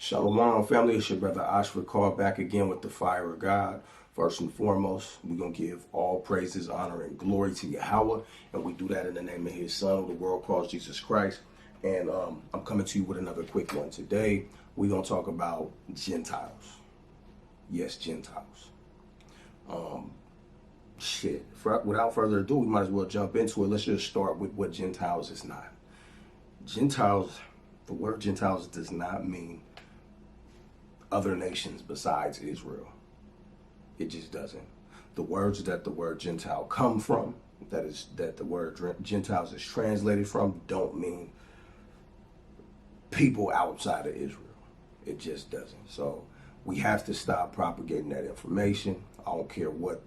Shalom, family. It's your brother Ashford called back again with the fire of God. First and foremost, we're going to give all praises, honor, and glory to Yahweh. And we do that in the name of his son, who the world calls Jesus Christ. And I'm coming to you with another quick one. Today, we're going to talk about Gentiles. Yes, Gentiles. Without further ado, we might as well jump into it. Let's just start with what Gentiles is not. Gentiles, the word Gentiles does not mean other nations besides Israel. It just doesn't. The words that the word Gentile come from, that the word Gentiles is translated from, don't mean people outside of Israel. It just doesn't. So we have to stop propagating that information. I don't care what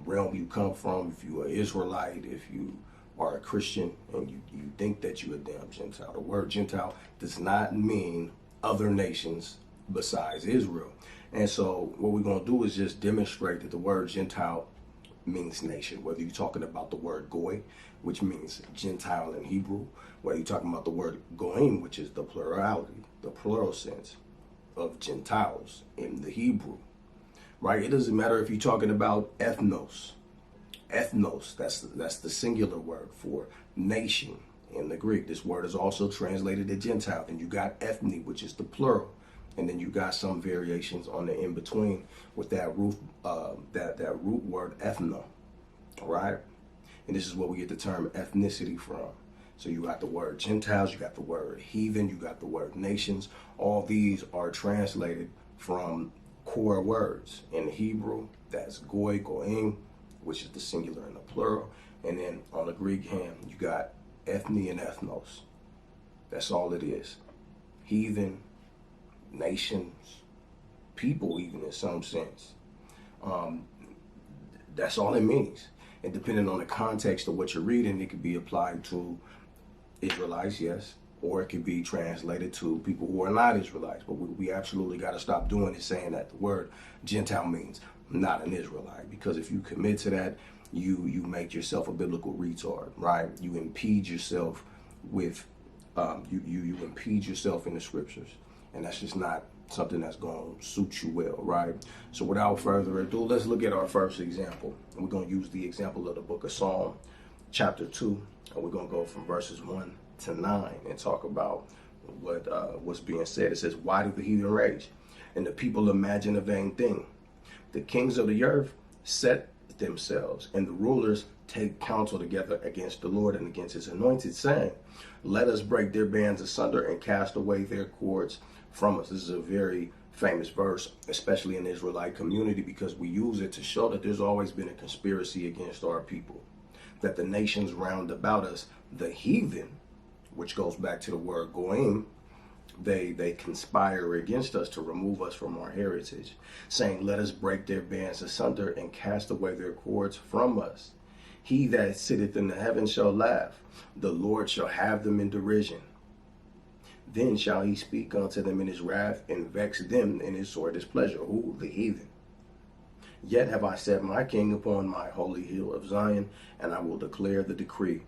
realm you come from, if you're an Israelite, if you are a Christian and you think that you're a damn Gentile. The word Gentile does not mean other nations besides Israel. And so what we're going to do is just demonstrate that the word Gentile means nation, whether you're talking about the word goy, which means Gentile in Hebrew, whether you're talking about the word goyim, which is the plurality, the plural sense of Gentiles in the Hebrew, right? It doesn't matter if you're talking about ethnos. Ethnos, that's the singular word for nation in the Greek. This word is also translated to Gentile. And you got ethne, which is the plural. And then you got some variations on the in-between with that root word ethno, right? And this is where we get the term ethnicity from. So you got the word Gentiles, you got the word heathen, you got the word nations. All these are translated from core words. In Hebrew, that's goy, goyim, which is the singular and the plural. And then on the Greek hand, you got ethne and ethnos. That's all it is. Heathen, nations, people, even in some sense. That's all it means. And depending on the context of what you're reading, it could be applied to Israelites, yes, or it could be translated to people who are not Israelites. But we absolutely got to stop doing is saying that the word Gentile means not an Israelite, because if you commit to that, you make yourself a biblical retard, right? You impede yourself with you impede yourself in the scriptures. And that's just not something that's going to suit you well, right? So without further ado, let's look at our first example. And we're going to use the example of the book of Psalm, chapter 2. And we're going to go from verses 1 to 9 and talk about what's being said. It says, "Why do the heathen rage, and the people imagine a vain thing? The kings of the earth set themselves, and the rulers take counsel together against the Lord and against his anointed, saying, let us break their bands asunder and cast away their cords from us." This is a very famous verse, especially in the Israelite community, because we use it to show that there's always been a conspiracy against our people, that the nations round about us, the heathen, which goes back to the word goyim, they conspire against us to remove us from our heritage, saying, let us break their bands asunder and cast away their cords from us. He that sitteth in the heavens shall laugh, the Lord shall have them in derision. Then shall he speak unto them in his wrath, and vex them in his sore displeasure. Who? The heathen. Yet have I set my king upon my holy hill of Zion, and I will declare the decree.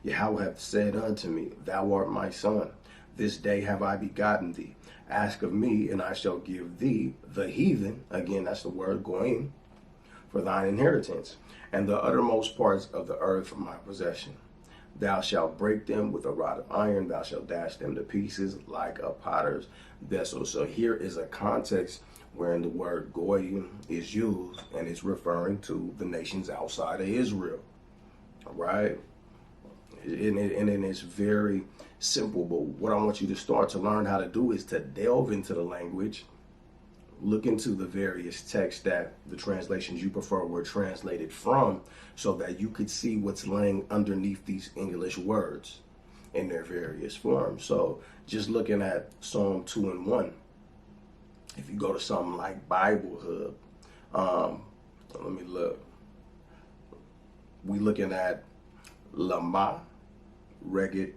Yahweh hath said unto me, thou art my son. This day have I begotten thee. Ask of me, and I shall give thee the heathen, again, that's the word goyim, for thine inheritance, and the uttermost parts of the earth for my possession. Thou shalt break them with a rod of iron. Thou shalt dash them to pieces like a potter's vessel. So here is a context wherein the word goyim is used, and it's referring to the nations outside of Israel. All right? And it's very simple, but what I want you to start to learn how to do is to delve into the language, look into the various texts that the translations you prefer were translated from, so that you could see what's laying underneath these English words in their various forms. So just looking at Psalm 2 and 1, if you go to something like Bible Hub, let me look. We looking at Lama, Ragesu,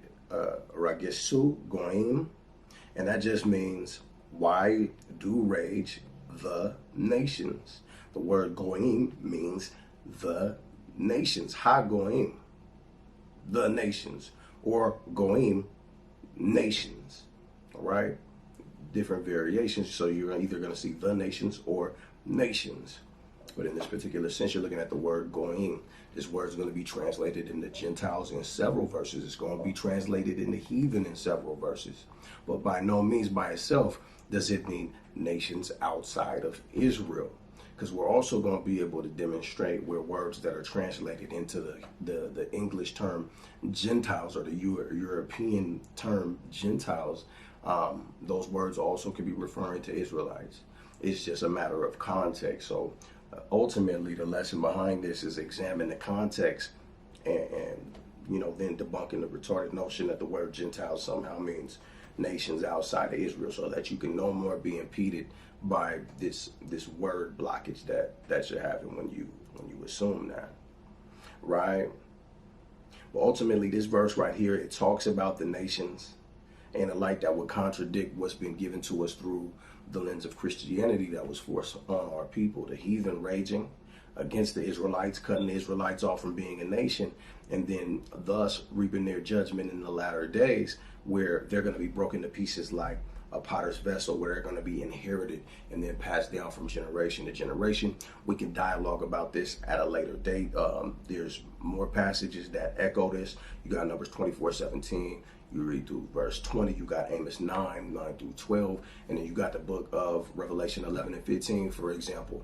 Goim, and that just means, why do rage the nations? The word Goim means the nations. Ha Goim, the nations, or Goim, nations. All right? different variations. So you're either going to see the nations or nations. But in this particular sense, you're looking at the word goyim. This word is going to be translated into Gentiles in several verses. It's going to be translated into heathen in several verses. But by no means by itself does it mean nations outside of Israel. Because we're also going to be able to demonstrate where words that are translated into the English term Gentiles, or the European term Gentiles, those words also could be referring to Israelites. It's just a matter of context. So ultimately, the lesson behind this is examine the context and then debunking the retarded notion that the word Gentile somehow means nations outside of Israel, so that you can no more be impeded by this word blockage that you're having when you assume that, right? But ultimately, this verse right here, it talks about the nations in a light that would contradict what's been given to us through the lens of Christianity that was forced on our people. The heathen raging against the Israelites, cutting the Israelites off from being a nation, and then thus reaping their judgment in the latter days, where they're going to be broken to pieces like a potter's vessel, where they're going to be inherited and then passed down from generation to generation. We can dialogue about this at a later date. There's more passages that echo this. You got Numbers 24:17. You read through verse 20, you got Amos 9 through 12, and then you got the book of Revelation 11 and 15, for example.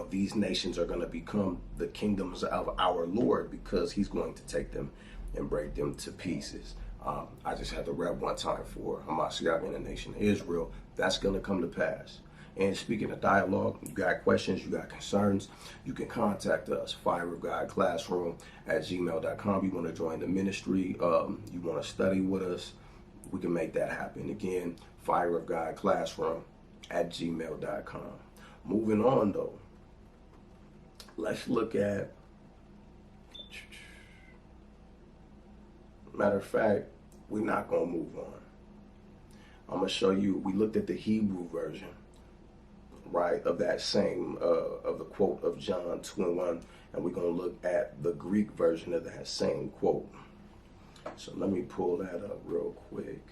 These nations are going to become the kingdoms of our Lord, because he's going to take them and break them to pieces. I just had to rep one time for Hamashiach in the nation of Israel. That's going to come to pass. And speaking of dialogue, you got questions, you got concerns, you can contact us, fireofgodclassroom@gmail.com. You want to join the ministry, you want to study with us, we can make that happen. Again, fireofgodclassroom@gmail.com. Moving on, though, let's look at, matter of fact, we're not going to move on. I'm going to show you, we looked at the Hebrew version, right, of that same, of the quote of John 2:1, and we're going to look at the Greek version of that same quote. So let me pull that up real quick.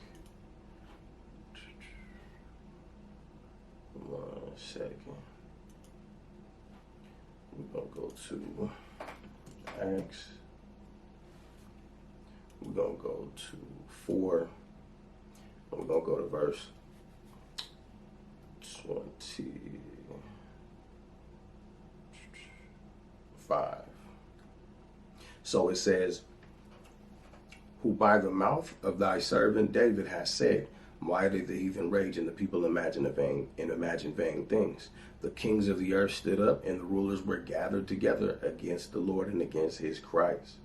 1 second. We're going to go to Acts. We're going to go to 4. And we're going to go to verse 25. So it says, who by the mouth of thy servant David has said, why did the heathen rage and the people imagine vain things? The kings of the earth stood up, and the rulers were gathered together against the Lord and against his Christ.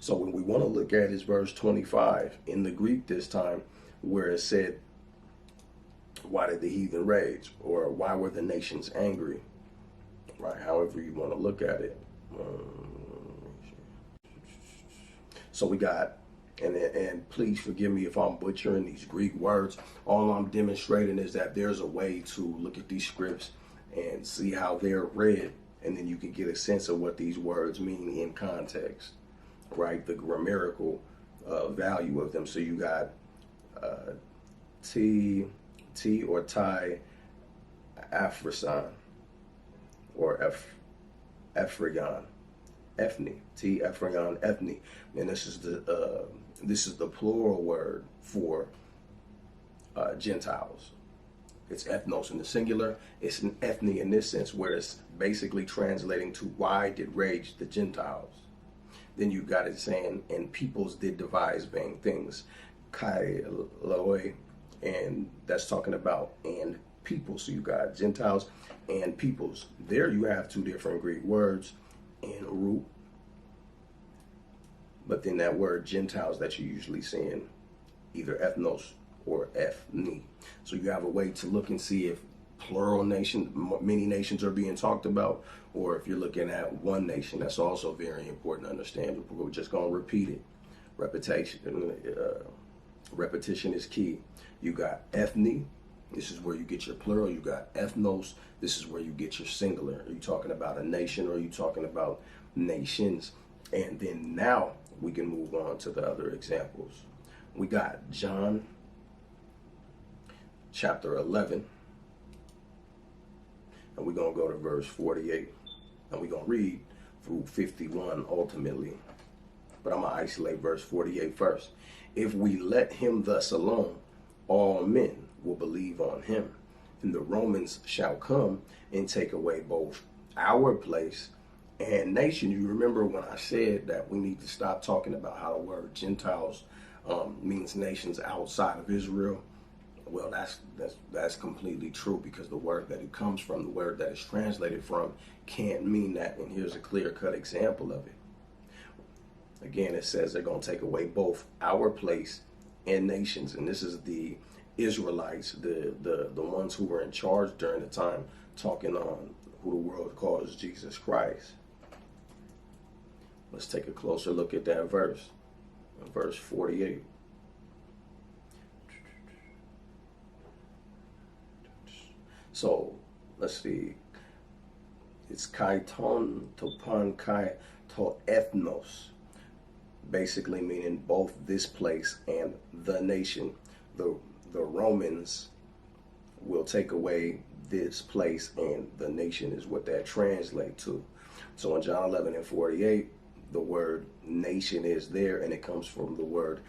So when we want to look at is verse 25 in the Greek this time, where it said, why did the heathen rage? Or why were the nations angry? Right, however you want to look at it. So we got, and please forgive me if I'm butchering these Greek words. All I'm demonstrating is that there's a way to look at these scripts and see how they're read, and then you can get a sense of what these words mean in context, right? The grammatical value of them. So you got T or Ty Afrasan, or Ephragon, Ethne, T Ephragon, Ethne, and this is the plural word for Gentiles. It's ethnos in the singular. It's an ethne in this sense, where it's basically translating to why did rage the Gentiles. Then you got it saying, and peoples did devise vain things, kai loi, and that's talking about and people. So you got Gentiles and peoples. There you have two different Greek words in root, but then that word Gentiles that you usually see in either ethnos or ethne. So you have a way to look and see if plural nations, many nations are being talked about, or if you're looking at one nation. That's also very important to understand. We're just going to repeat it. Repetition is key. You got ethne. This is where you get your plural. You got ethnos. This is where you get your singular. Are you talking about a nation, or are you talking about nations? And then now we can move on to the other examples. We got John chapter 11, and we're going to go to verse 48, and we're going to read through 51 ultimately, but I'm going to isolate verse 48 first. If we let him thus alone, all men will believe on him, and the Romans shall come and take away both our place and nation. You remember when I said that we need to stop talking about how the word Gentiles means nations outside of Israel? Well, that's completely true, because the word that it comes from, the word that it's translated from, can't mean that. And here's a clear-cut example of it. Again, it says they're going to take away both our place and nations. And this is the Israelites, the ones who were in charge during the time, talking on who the world calls Jesus Christ. Let's take a closer look at that verse. Verse 48. So, let's see. It's kaiton topan kai to ethnos. Basically meaning both this place and the nation. The Romans will take away this place and the nation is what that translates to. So in John 11 and 48, the word nation is there, and it comes from the word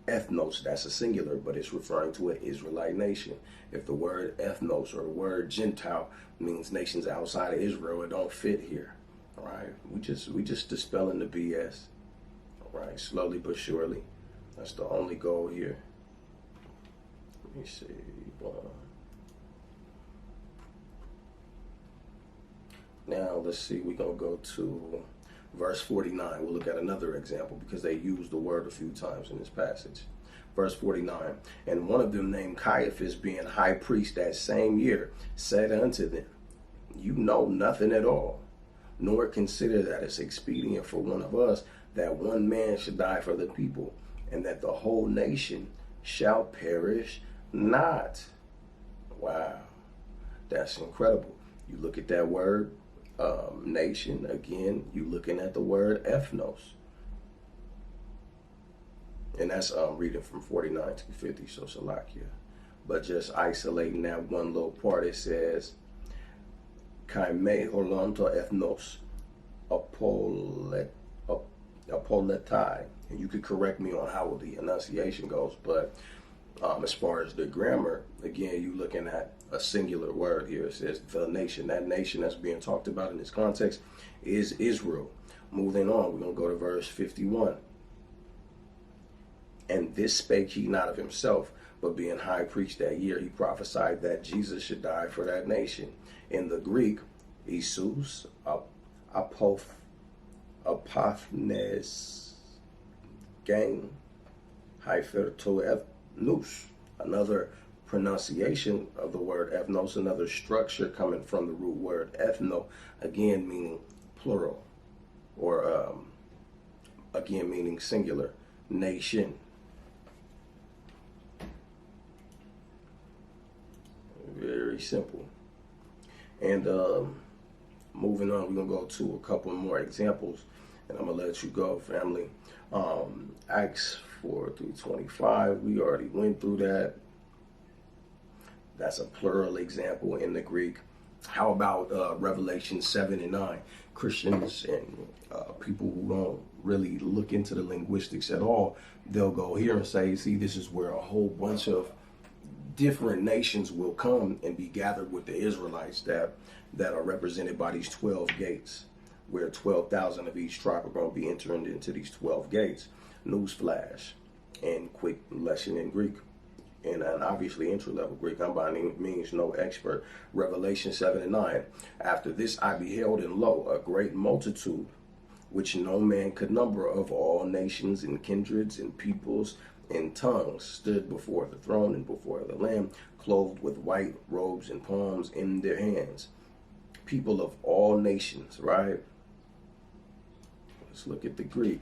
ethnos. That's a singular, but it's referring to an Israelite nation. If the word ethnos or the word Gentile means nations outside of Israel, it don't fit here. All right, we just dispelling the BS. All right, slowly but surely. That's the only goal here. Let me see. Now let's see. We're gonna go to verse 49. We'll look at another example because they use the word a few times in this passage. Verse 49, and one of them named Caiaphas, being high priest that same year, said unto them, you know nothing at all, nor consider that it's expedient for one of us that one man should die for the people, and that the whole nation shall perish not. Wow, that's incredible. You look at that word, nation, again, you looking at the word ethnos. And that's reading from 49 to 50, so Salakia. But just isolating that one little part, it says, Kaime holonto ethnos apoletai. And you could correct me on how the enunciation goes, but as far as the grammar, again, you looking at a singular word here. It says the nation. That nation that's being talked about in this context is Israel. Moving on, we're going to go to verse 51. And this spake he not of himself, but being high priest that year, he prophesied that Jesus should die for that nation. In the Greek, Isus apophnes gang hypherto ethnos. Another pronunciation of the word ethnos, another structure coming from the root word ethno, again meaning plural, or again meaning singular, nation. Very simple. And moving on, we're going to go to a couple more examples, and I'm going to let you go, family. Acts 4:25, we already went through that. That's a plural example in the Greek. How about Revelation 7 and 9? Christians and people who don't really look into the linguistics at all, they'll go here and say, see, this is where a whole bunch of different nations will come and be gathered with the Israelites that are represented by these 12 gates, where 12,000 of each tribe are going to be entering into these 12 gates. Newsflash, and quick lesson in Greek, and obviously entry-level Greek. I'm by any means no expert. Revelation 7 and 9. After this I beheld, and lo, a great multitude, which no man could number, of all nations and kindreds and peoples and tongues, stood before the throne and before the Lamb, clothed with white robes and palms in their hands. People of all nations, right? Let's look at the Greek.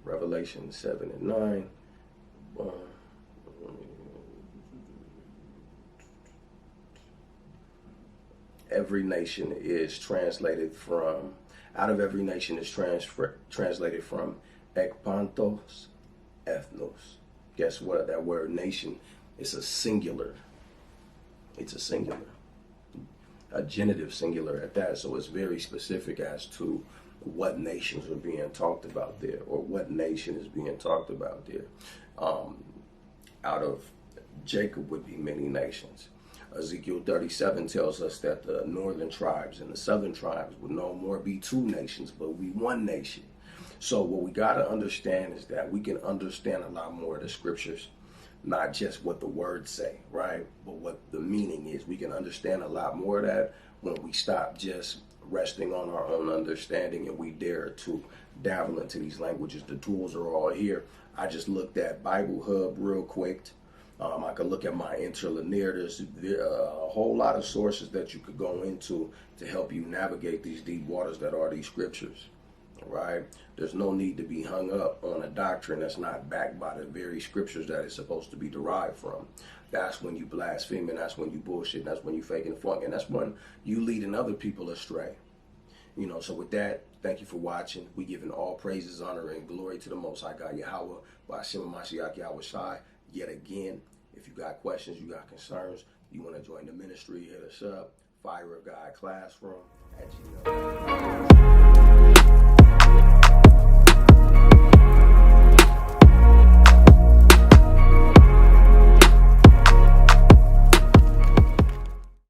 Revelation 7 and 9. Every nation is translated from, out of every nation is translated from ekpantos ethnos. Guess what? That word nation is a singular. It's a singular, a genitive singular at that. So it's very specific as to what nations are being talked about there, or what nation is being talked about there. Out of Jacob would be many nations. Ezekiel 37 tells us that the northern tribes and the southern tribes would no more be two nations, but be one nation. So what we got to understand is that we can understand a lot more of the scriptures, not just what the words say, right? But what the meaning is. We can understand a lot more of that when we stop just resting on our own understanding and we dare to dabble into these languages. The tools are all here. I just looked at Bible Hub real quick. I could look at my interlinear. There's a whole lot of sources that you could go into to help you navigate these deep waters that are these scriptures, right? There's no need to be hung up on a doctrine that's not backed by the very scriptures that it's supposed to be derived from. That's when you blaspheme, and that's when you bullshit, and that's when you faking funk, and that's when you leading other people astray. You know, so with that, thank you for watching. We giving all praises, honor, and glory to the Most High God Yahweh, by Hashem Mashiach Yahweh Shai. Yet again, if you got questions, you got concerns, you want to join the ministry, hit us up. Fire of God Classroom at gmail.com.